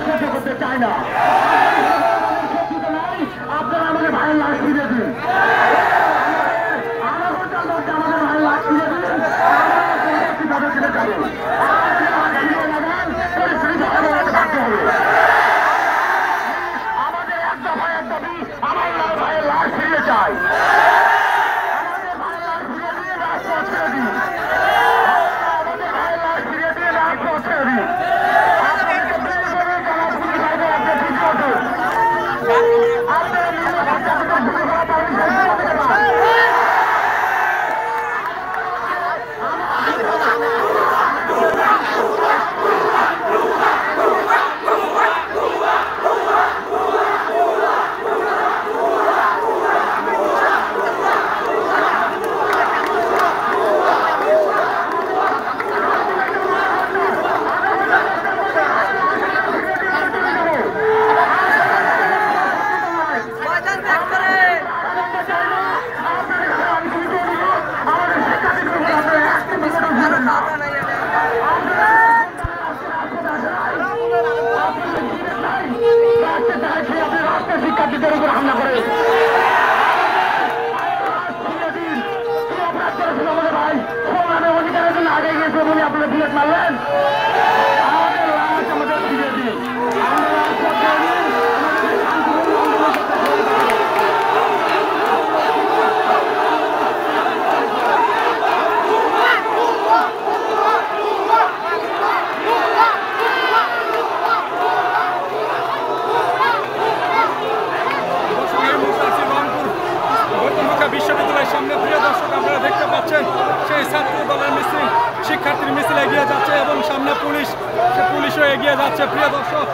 সহ্য করতে চাই না। আপনারা আমাদের ভাইয়ের লাশ ফিরে দিন, আমাদের ভাইয়ের লাশ ফিরে দিন, আমাদের ফিরে যাবেন। আমাদের এক দফায় এক দাবি, আমার ভাইয়ের লাশ ফিরে চাই। আমাদের ভাইয়ের লাশ ফিরে দিয়ে রাজপথ ছেড়ে দিন, আমাদের ভাইয়ের লাশ ফিরে দিয়ে রাজপথ ছেড়ে দিন। শিক্ষার্থীদের উপর হামলা করে আমাদের ভাই সংগ্রামের অধিকারের জন্য আগে গিয়েছে বলে আপনারা বুলেট মারলেন। আমাদের লাশ আমাদের ফিরিয়ে দিন, বিশ্ববিদ্যালয়ের সামনে প্রিয় দর্শক আপনারা দেখতে পাচ্ছেন সেই ছাত্র দলের মিছিল, শিক্ষার্থীর মিছিল এগিয়ে যাচ্ছে এবং সামনে পুলিশও এগিয়ে যাচ্ছে প্রিয় দর্শক।